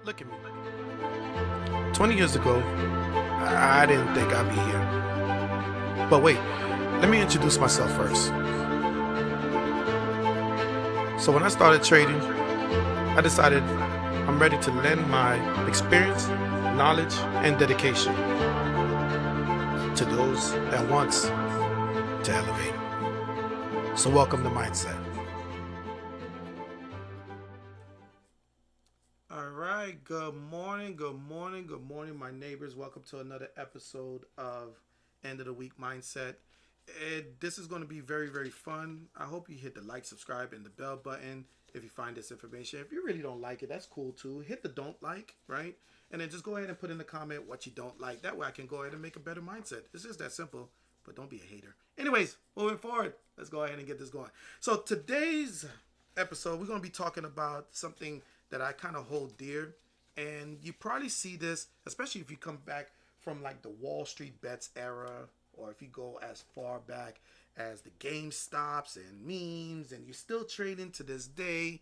Look at me. 20 years ago, I didn't think I'd be here. But wait, let me introduce myself first. So when I started trading, I decided I'm ready to lend my experience, knowledge, and dedication to those that wants to elevate. So welcome to Mindset. All right, good morning, my neighbors. Welcome to another episode of End of the Week Mindset. This is going to be very, very fun. I hope you hit the like, subscribe, and the bell button if you find this information. If you really don't like it, that's cool too. Hit the don't like, right? And then just go ahead and put in the comment what you don't like. That way I can go ahead and make a better mindset. It's just that simple, but don't be a hater. Anyways, moving forward, let's go ahead and get this going. So today's episode, we're going to be talking about something that I kind of hold dear. And you probably see this, especially if you come back from like the Wall Street bets era, or if you go as far back as the GameStops and memes, and you're still trading to this day,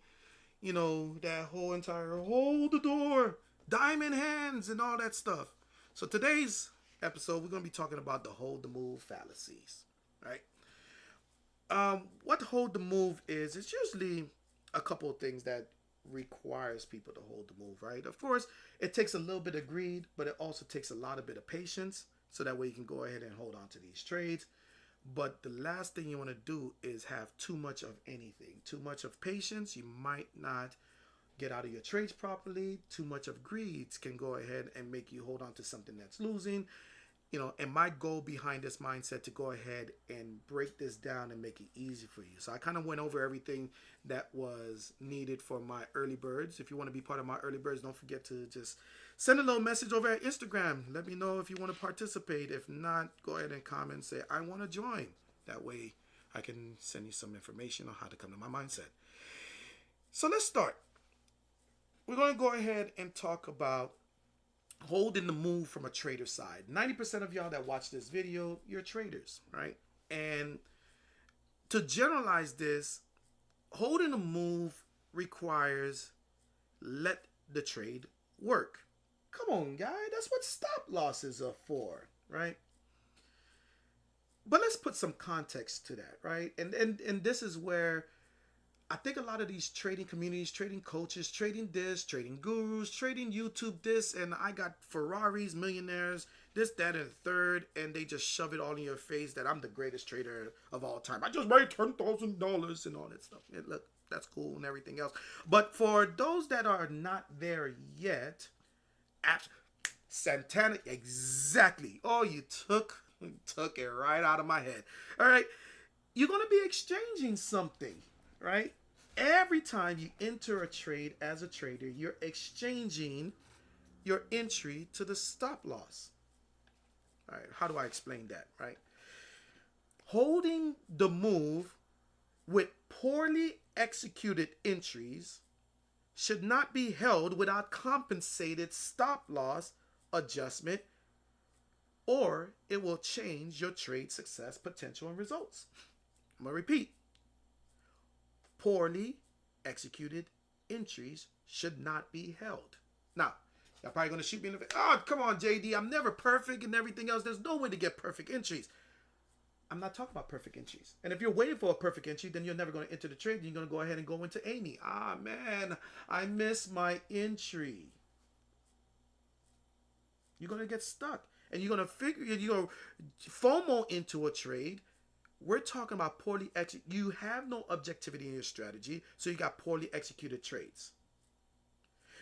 you know, that whole entire hold the door, diamond hands, and all that stuff. So today's episode, we're going to be talking about the hold the move fallacies, right? What hold the move is, it's usually a couple of things that requires people to hold the move, right? Of course, it takes a little bit of greed, but it also takes a lot of bit of patience, so that way you can go ahead and hold on to these trades. But the last thing you want to do is have too much of anything. Too much of patience, you might not get out of your trades properly. Too much of greed can go ahead and make you hold on to something that's losing. You know, and my goal behind this mindset to go ahead and break this down and make it easy for you. So I kind of went over everything that was needed for my early birds. If you want to be part of my early birds, don't forget to just send a little message over at Instagram. Let me know if you want to participate. If not, go ahead and comment and say, I want to join. That way I can send you some information on how to come to my mindset. So let's start. We're going to go ahead and talk about holding the move from a trader side. 90% of y'all that watch this video, you're traders, right? And to generalize this, holding the move requires let the trade work. Come on, guy. That's what stop losses are for, right? But let's put some context to that, right? And this is where I think a lot of these trading communities, trading coaches, trading this, trading gurus, trading YouTube this, and I got Ferraris, millionaires, this, that, and the third, and they just shove it all in your face that I'm the greatest trader of all time. I just made $10,000 and all that stuff. And look, that's cool and everything else. But for those that are not there yet, Santana, exactly. Oh, you took it right out of my head. All right, you're gonna be exchanging something, right? Every time you enter a trade as a trader, you're exchanging your entry to the stop loss. All right, how do I explain that, right? Holding the move with poorly executed entries should not be held without compensated stop loss adjustment, or it will change your trade success potential and results. I'm going to repeat. Poorly executed entries should not be held. Now, y'all probably going to shoot me in the face. Oh, come on, JD. I'm never perfect and everything else. There's no way to get perfect entries. I'm not talking about perfect entries. And if you're waiting for a perfect entry, then you're never going to enter the trade. You're going to go ahead and go into Amy. Ah, man, I missed my entry. You're going to get stuck. And you're going to you're going to FOMO into a trade. We're talking about poorly executed. You have no objectivity in your strategy, so you got poorly executed trades.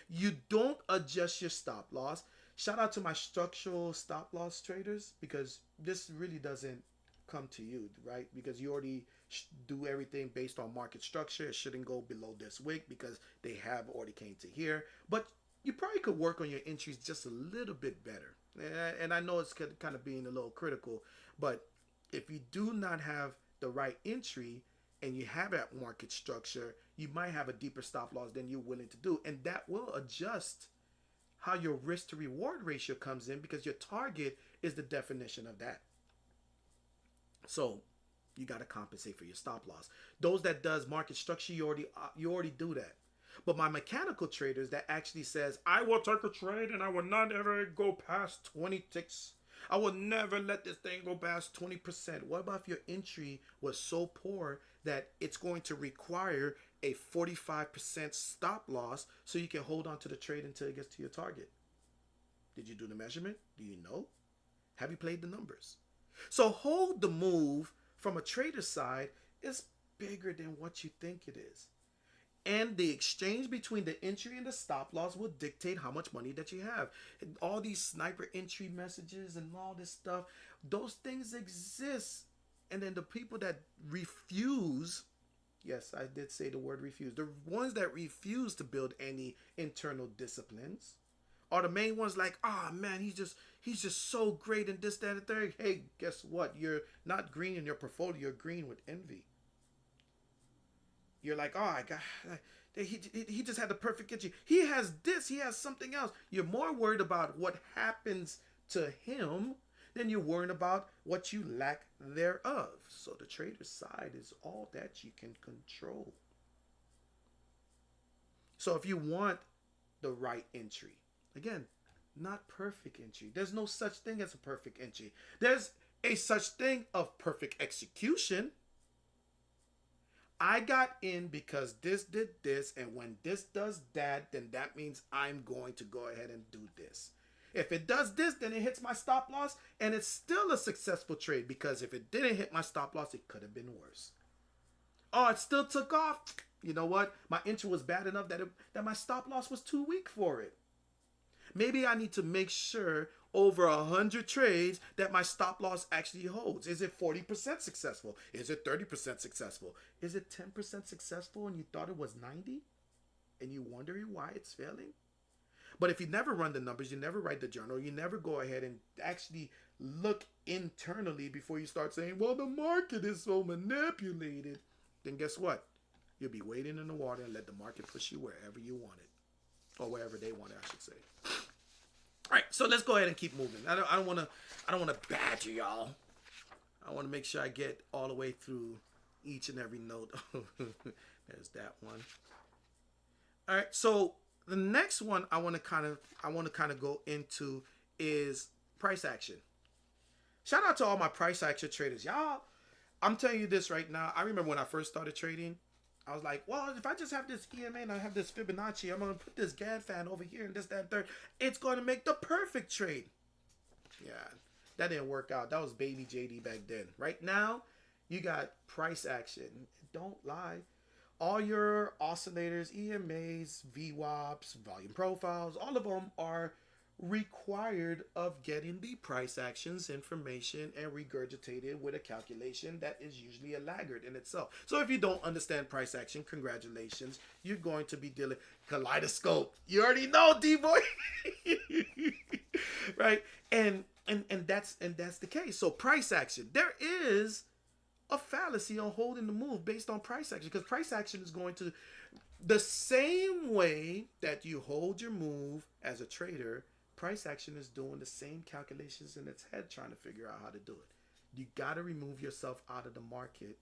You don't adjust your stop loss. Shout out to my structural stop loss traders, because this really doesn't come to you, right? Because you already do everything based on market structure. It shouldn't go below this wick because they have already came to here. But you probably could work on your entries just a little bit better. And I know it's kind of being a little critical, but if you do not have the right entry and you have that market structure, you might have a deeper stop loss than you're willing to do. And that will adjust how your risk to reward ratio comes in, because your target is the definition of that. So you got to compensate for your stop loss. Those that does market structure, you already do that. But my mechanical traders that actually says, I will take a trade and I will not ever go past 20 ticks. I will never let this thing go past 20%. What about if your entry was so poor that it's going to require a 45% stop loss so you can hold on to the trade until it gets to your target? Did you do the measurement? Do you know? Have you played the numbers? So hold the move from a trader's side is bigger than what you think it is. And the exchange between the entry and the stop loss will dictate how much money that you have. And all these sniper entry messages and all this stuff, those things exist. And then the people that refuse, yes, I did say the word refuse, the ones that refuse to build any internal disciplines are the main ones like, oh man, he's just so great and this, that, and third. Hey, guess what? You're not green in your portfolio, you're green with envy. You're like, oh, I got, he just had the perfect entry. He has this, he has something else. You're more worried about what happens to him than you're worried about what you lack thereof. So the trader's side is all that you can control. So if you want the right entry, again, not perfect entry. There's no such thing as a perfect entry. There's a such thing of perfect execution. I got in because this did this, and when this does that, then that means I'm going to go ahead and do this. If it does this, then it hits my stop loss, and it's still a successful trade, because if it didn't hit my stop loss, it could have been worse. Oh, it still took off. You know what? My entry was bad enough that my stop loss was too weak for it. Maybe I need to make sure over 100 trades that my stop loss actually holds. Is it 40% successful? Is it 30% successful? Is it 10% successful and you thought it was 90? And you wondering why it's failing? But if you never run the numbers, you never write the journal, you never go ahead and actually look internally before you start saying, well, the market is so manipulated, then guess what? You'll be wading in the water and let the market push you wherever you want it. Or wherever they want it, I should say. All right, so let's go ahead and keep moving. I don't want to badger y'all. I want to make sure I get all the way through each and every note. There's that one. All right, so the next one I want to kind of go into is price action. Shout out to all my price action traders, y'all. I'm telling you this right now. I remember when I first started trading, I was like, well, if I just have this EMA and I have this Fibonacci, I'm going to put this GAD fan over here and this, that, and third. It's going to make the perfect trade. Yeah, that didn't work out. That was baby JD back then. Right now, you got price action. Don't lie. All your oscillators, EMAs, VWAPs, volume profiles, all of them are required of getting the price actions information and regurgitated with a calculation that is usually a laggard in itself. So if you don't understand price action, congratulations, you're going to be dealing kaleidoscope. You already know, D-boy. Right? And that's the case. So price action, there is a fallacy on holding the move based on price action, because price action is going to the same way that you hold your move as a trader. Price action is doing the same calculations in its head, trying to figure out how to do it. You got to remove yourself out of the market.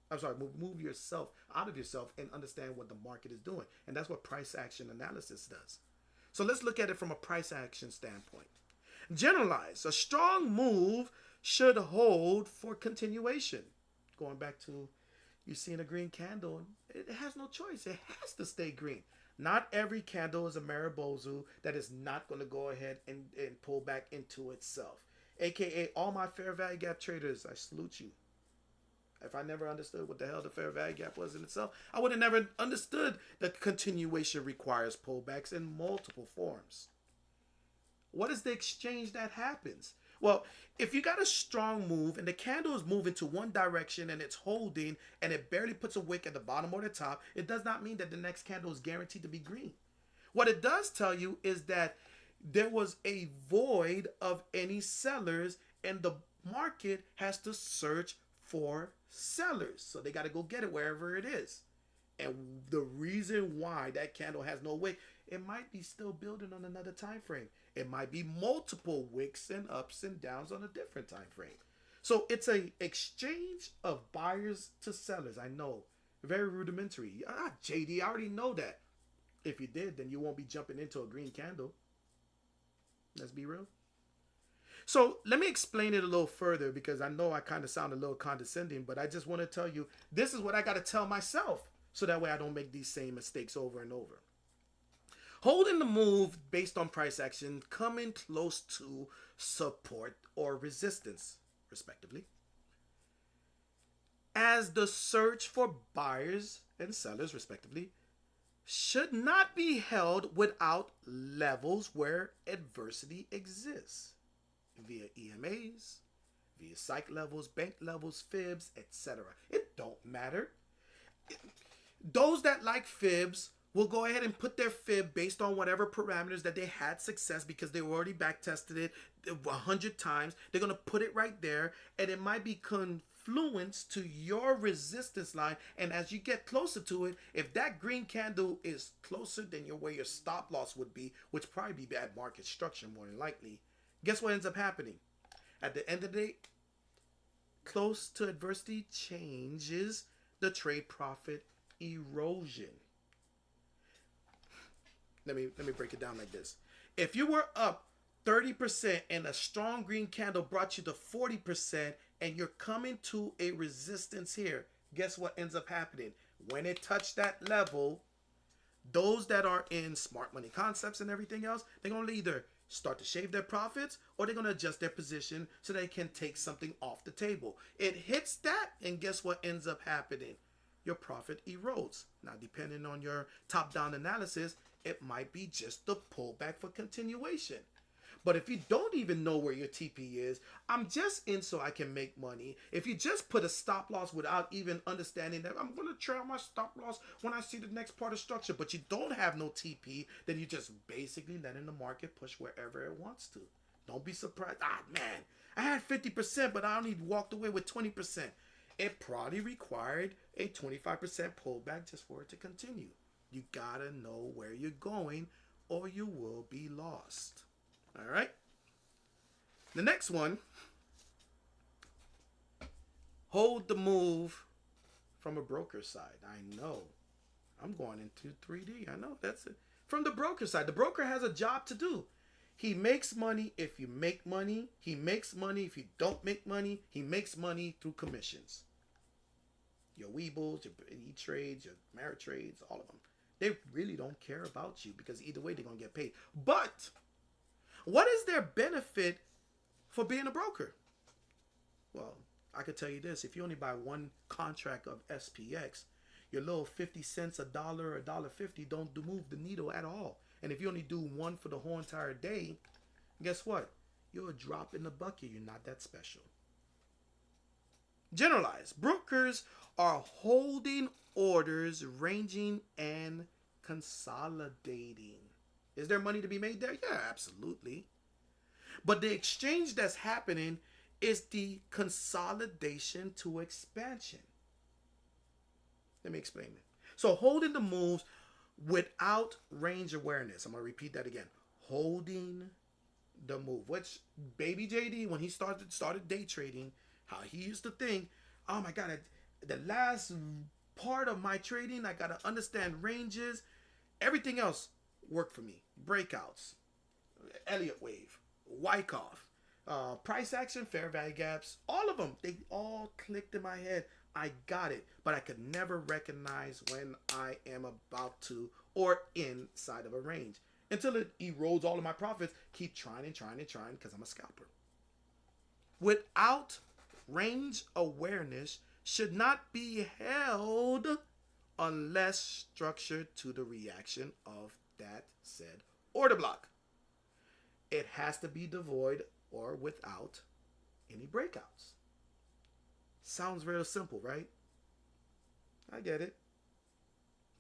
Move yourself out of yourself and understand what the market is doing. And that's what price action analysis does. So let's look at it from a price action standpoint. Generalize, a strong move should hold for continuation. Going back to you seeing a green candle, it has no choice. It has to stay green. Not every candle is a Maribozu that is not going to go ahead and pull back into itself. AKA all my fair value gap traders, I salute you. If I never understood what the hell the fair value gap was in itself, I would have never understood that continuation requires pullbacks in multiple forms. What is the exchange that happens? Well, if you got a strong move and the candle is moving to one direction and it's holding and it barely puts a wick at the bottom or the top, it does not mean that the next candle is guaranteed to be green. What it does tell you is that there was a void of any sellers and the market has to search for sellers. So they got to go get it wherever it is. And the reason why that candle has no wick, it might be still building on another time frame. It might be multiple wicks and ups and downs on a different time frame. So it's a exchange of buyers to sellers. I know, very rudimentary. JD, I already know that. If you did, then you won't be jumping into a green candle. Let's be real. So let me explain it a little further because I know I kind of sound a little condescending, but I just want to tell you this is what I got to tell myself so that way I don't make these same mistakes over and over. Holding the move based on price action, coming close to support or resistance, respectively, as the search for buyers and sellers, respectively, should not be held without levels where adversity exists via EMAs, via psych levels, bank levels, fibs, etc. It don't matter. Those that like fibs will go ahead and put their fib based on whatever parameters that they had success because they already back tested it 100 times. They're going to put it right there, and it might be confluence to your resistance line. And as you get closer to it, if that green candle is closer than where your stop loss would be, which probably be bad market structure more than likely, guess what ends up happening? At the end of the day, close to adversity changes the trade profit erosion. Let me break it down like this. If you were up 30% and a strong green candle brought you to 40% and you're coming to a resistance here, guess what ends up happening? When it touched that level, those that are in smart money concepts and everything else, they're going to either start to shave their profits or they're going to adjust their position so they can take something off the table. It hits that, and guess what ends up happening? Your profit erodes. Now, depending on your top-down analysis, it might be just the pullback for continuation. But if you don't even know where your TP is, I'm just in so I can make money. If you just put a stop loss without even understanding that I'm going to trail my stop loss when I see the next part of structure, but you don't have no TP, then you just basically letting the market push wherever it wants to. Don't be surprised. Man, I had 50%, but I only walked away with 20%. It probably required a 25% pullback just for it to continue. You gotta know where you're going or you will be lost. All right. The next one, hold the move from a broker side. I know. I'm going into 3D. I know that's it. From the broker side, the broker has a job to do. He makes money if you make money. He makes money if you don't make money. He makes money through commissions. Your Weebles, your E-Trades, your Merit Trades, all of them. They really don't care about you because either way they're going to get paid. But what is their benefit for being a broker? Well, I could tell you this. If you only buy one contract of SPX, your little 50 cents, $1, or $1.50 don't move the needle at all. And if you only do one for the whole entire day, guess what? You're a drop in the bucket. You're not that special. Generalize. Brokers are holding orders, ranging and consolidating. Is there money to be made there? Yeah, absolutely. But the exchange that's happening is the consolidation to expansion. Let me explain it. So holding the moves without range awareness. I'm going to repeat that again. Holding the move. Which Baby JD, when he started day trading, how he used to think, oh my God, the last part of my trading, I got to understand ranges. Everything else worked for me. Breakouts, Elliott wave, Wyckoff, price action, fair value gaps, all of them, they all clicked in my head. I got it, but I could never recognize when I am about to or inside of a range until it erodes all of my profits. Keep trying and trying and trying because I'm a scalper. Without range awareness should not be held unless structured to the reaction of that said order block. It has to be devoid or without any breakouts. Sounds real simple, right? I get it.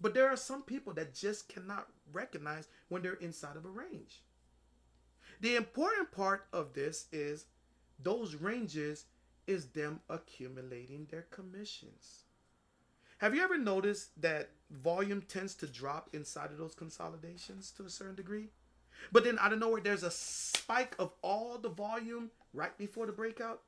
But there are some people that just cannot recognize when they're inside of a range. The important part of this is those ranges is them accumulating their commissions. Have you ever noticed that volume tends to drop inside of those consolidations to a certain degree? But then out of nowhere, there's a spike of all the volume right before the breakout.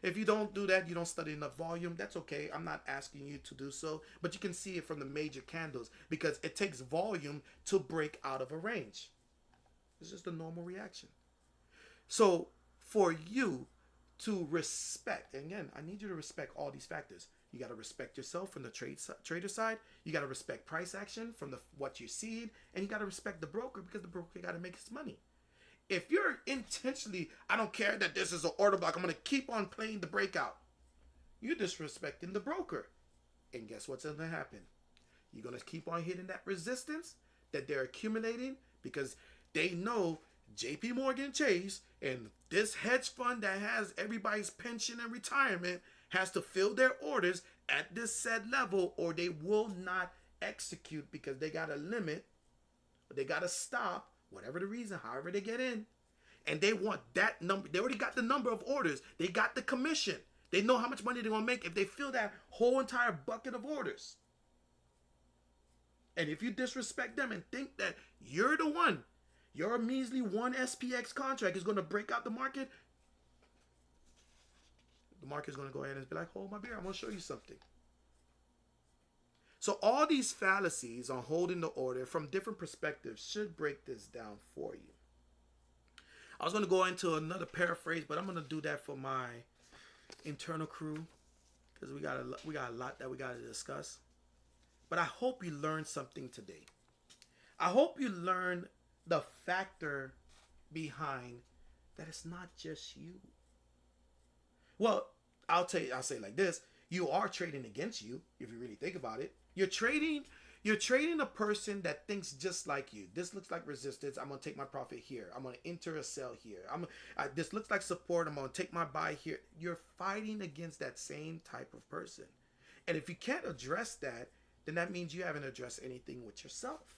If you don't do that, you don't study enough volume, that's okay. I'm not asking you to do so, but you can see it from the major candles because it takes volume to break out of a range. It's just a normal reaction. So for you to respect, and again, I need you to respect all these factors. You got to respect yourself from the trader side. You got to respect price action from what you see, and you got to respect the broker because the broker got to make his money. If you're intentionally, I don't care that this is an order block, I'm going to keep on playing the breakout, you're disrespecting the broker. And guess what's going to happen? You're going to keep on hitting that resistance that they're accumulating because they know JP Morgan Chase and this hedge fund that has everybody's pension and retirement has to fill their orders at this said level or they will not execute because they got a limit, they got to stop, whatever the reason, however they get in. And they want that number. They already got the number of orders. They got the commission. They know how much money they're going to make if they fill that whole entire bucket of orders. And if you disrespect them and think that you're the one, your measly one SPX contract is going to break out the market is going to go ahead and be like, hold my beer, I'm going to show you something. So all these fallacies on holding the order from different perspectives should break this down for you. I was going to go into another paraphrase, but I'm going to do that for my internal crew because we got a lot that we got to discuss. But I hope you learned something today. I hope you learned the factor behind that it's not just you. Well, I'll say it like this. You are trading against you, if you really think about it. You're trading a person that thinks just like you. This looks like resistance. I'm going to take my profit here. I'm going to enter a sell here. This looks like support. I'm going to take my buy here. You're fighting against that same type of person. And if you can't address that, then that means you haven't addressed anything with yourself.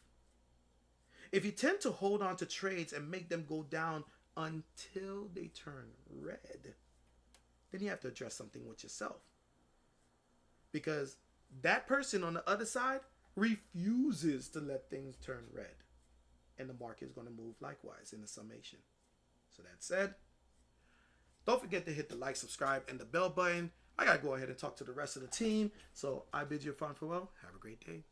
If you tend to hold on to trades and make them go down until they turn red, then you have to address something with yourself. Because that person on the other side refuses to let things turn red. And the market is going to move likewise in the summation. So that said, don't forget to hit the like, subscribe, and the bell button. I got to go ahead and talk to the rest of the team. So I bid you a fond farewell. Have a great day.